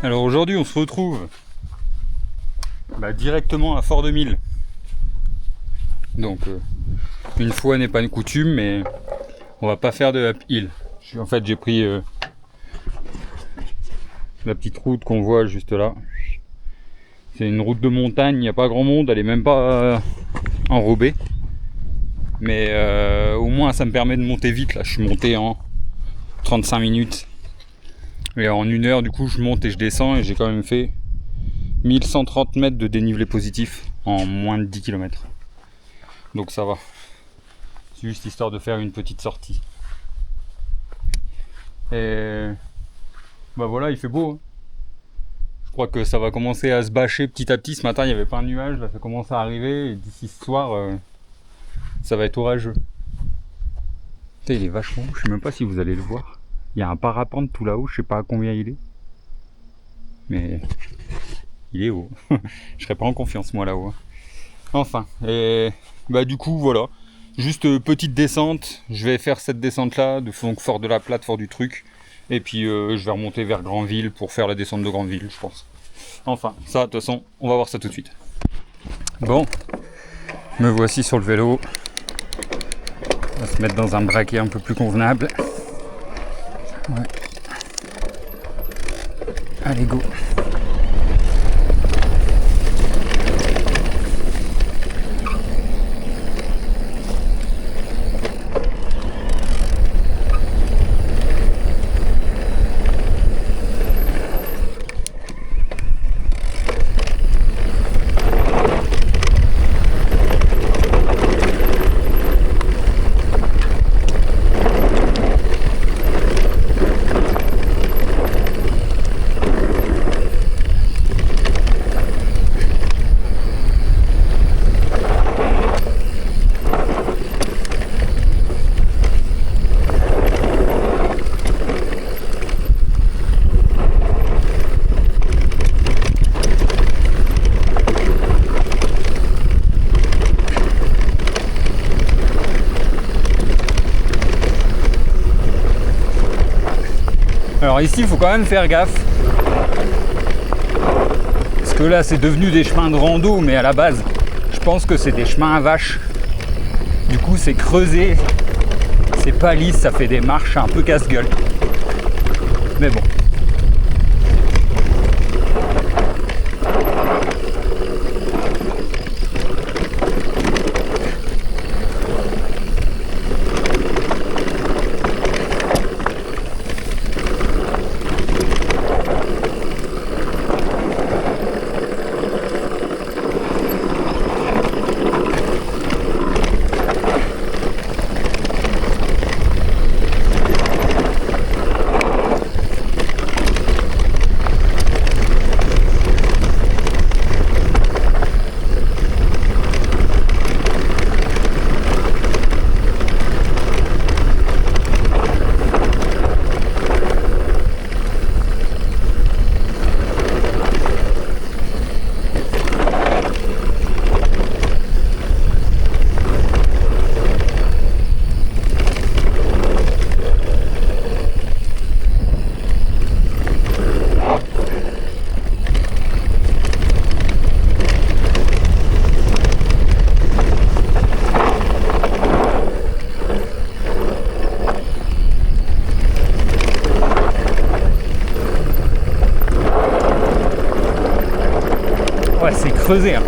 Alors aujourd'hui on se retrouve directement à Fort-de-Mille. Donc une fois n'est pas une coutume, mais on va pas faire de uphill. En fait j'ai pris la petite route qu'on voit juste là. C'est une route de montagne, il n'y a pas grand monde, elle est même pas enrobée. Mais au moins ça me permet de monter vite. Là je suis monté en 35 minutes. Et en 1 heure du coup je monte et je descends et j'ai quand même fait 1130 mètres de dénivelé positif en moins de 10 km. Donc ça va. C'est juste histoire de faire une petite sortie. Et voilà, il fait beau. Hein. Je crois que ça va commencer à se bâcher petit à petit. Ce matin il n'y avait pas un nuage, là ça commence à arriver et d'ici ce soir ça va être orageux. Putain, il est vachement haut, je sais même pas si vous allez le voir. Il y a un parapente tout là-haut, je sais pas à combien il est. Mais il est haut. Je serais pas en confiance moi là-haut. Enfin, et du coup voilà. Juste petite descente. Je vais faire cette descente là, donc Fort de la Platte, Fort du Truc. Et puis je vais remonter vers Granville pour faire la descente de Granville, je pense. Enfin, ça de toute façon, on va voir ça tout de suite. Bon, me voici sur le vélo. On va se mettre dans un braquet un peu plus convenable. Ouais. Allez, go. Alors ici il faut quand même faire gaffe, parce que là c'est devenu des chemins de rando, mais à la base je pense que c'est des chemins à vaches. Du coup c'est creusé, c'est pas lisse, ça fait des marches un peu casse-gueule. Mais bon. Ouais, c'est creusé, hein.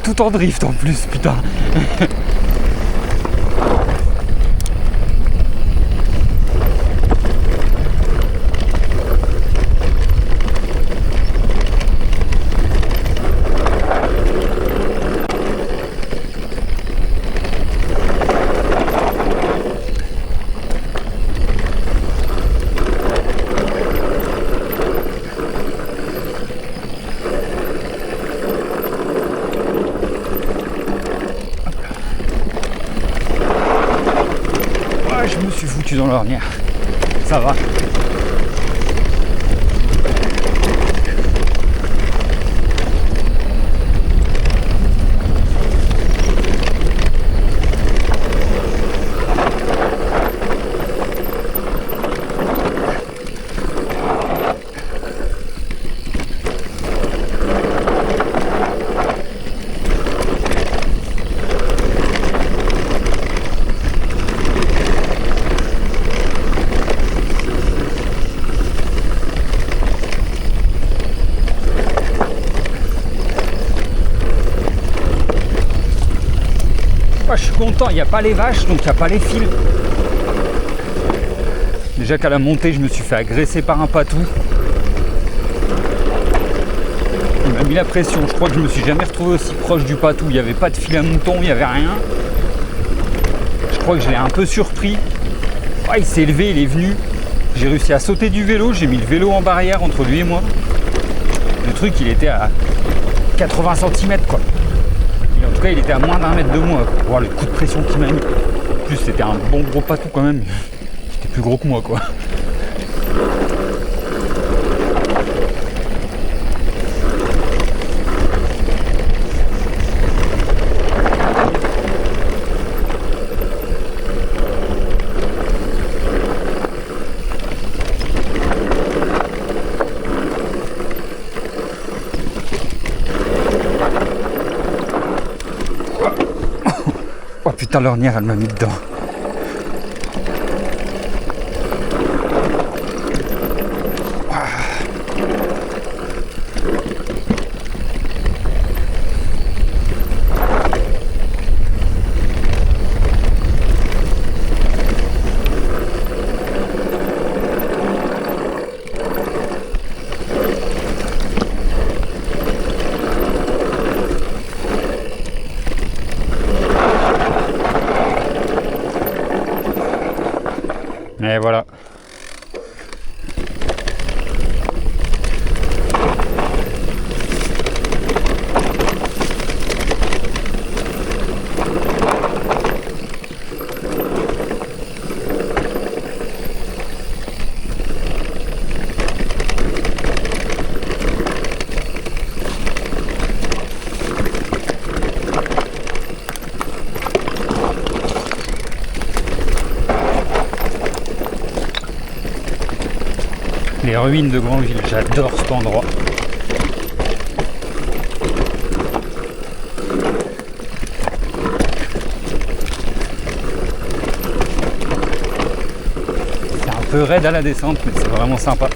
Tout en drift en plus, putain. Je me suis foutu dans l'ornière. Ça va. Moi, je suis content, il n'y a pas les vaches, donc il n'y a pas les fils. Déjà qu'à la montée, je me suis fait agresser par un patou. Il m'a mis la pression. Je crois que je me suis jamais retrouvé aussi proche du patou. Il n'y avait pas de fil à mouton, il n'y avait rien. Je crois que je l'ai un peu surpris. Ah, il s'est élevé, il est venu. J'ai réussi à sauter du vélo. J'ai mis le vélo en barrière entre lui et moi. Le truc, il était à 80 cm quoi. Et en tout cas, il était à moins d'1 mètre de moi pour voir le coup de pression qu'il m'a mis. En plus, c'était un bon gros patou quand même. Il était plus gros que moi quoi. Oh putain, l'ornière, elle m'a mis dedans. Et voilà. Les ruines de Granville, j'adore cet endroit. C'est un peu raide à la descente, mais c'est vraiment sympa.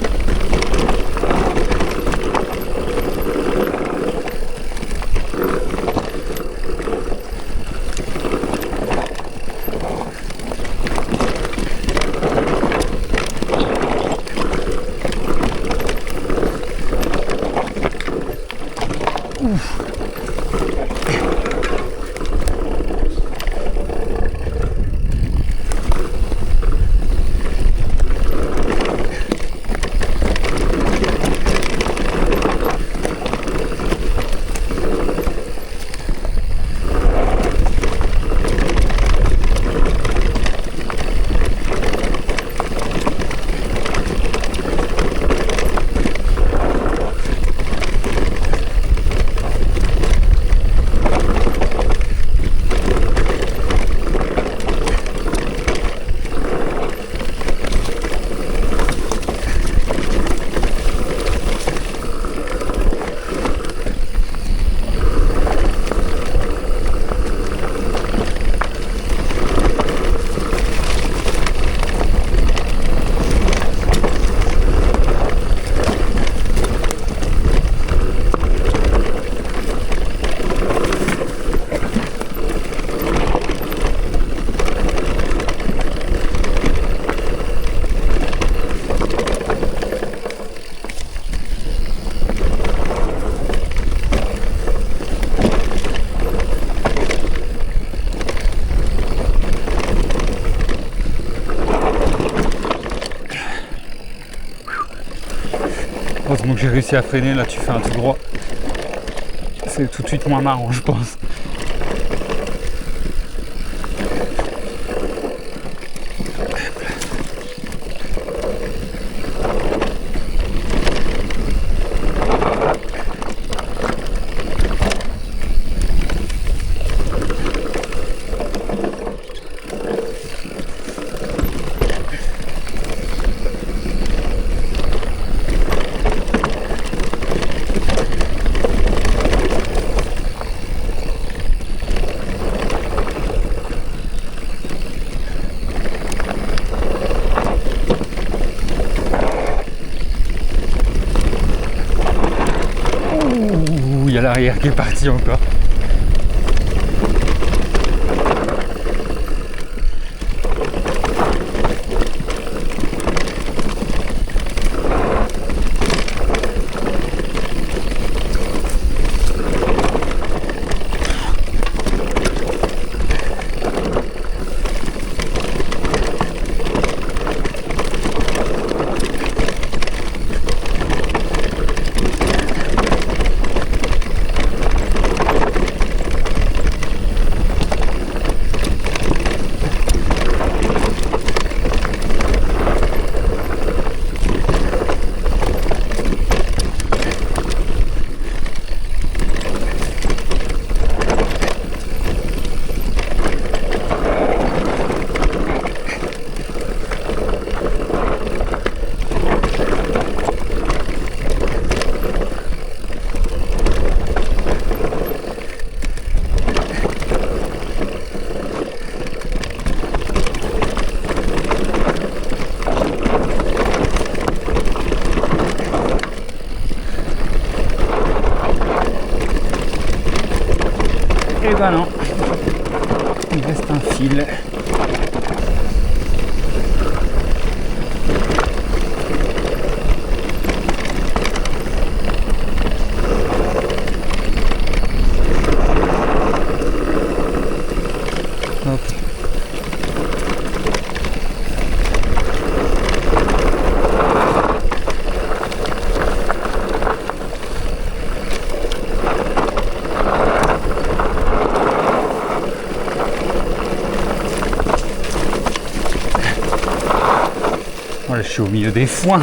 Heureusement que j'ai réussi à freiner, là tu fais un tout droit. C'est tout de suite moins marrant je pense. Ouh, il y a l'arrière qui est parti encore. Et ben non, il reste un fil. Hop. Voilà, je suis au milieu des foins.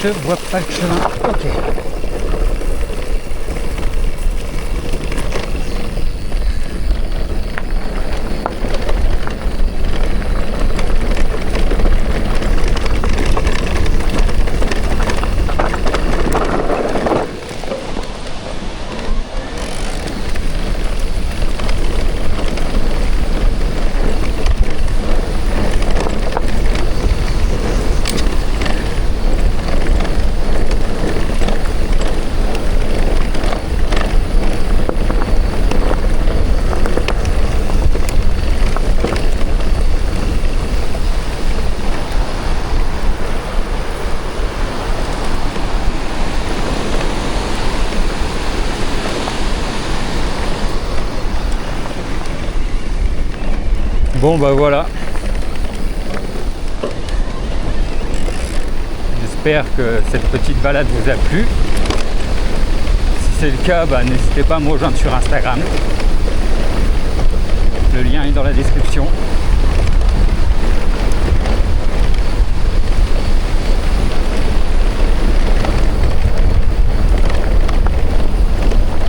Je vois pas le chemin. Ok. Bon bah voilà. J'espère que cette petite balade vous a plu. Si c'est le cas, bah, n'hésitez pas à me rejoindre sur Instagram. Le lien est dans la description.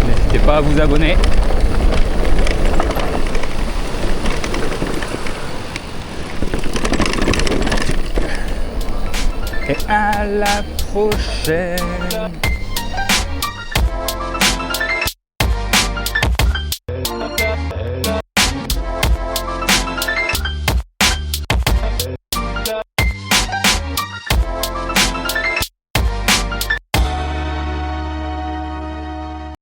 N'hésitez pas à vous abonner. Et à la prochaine.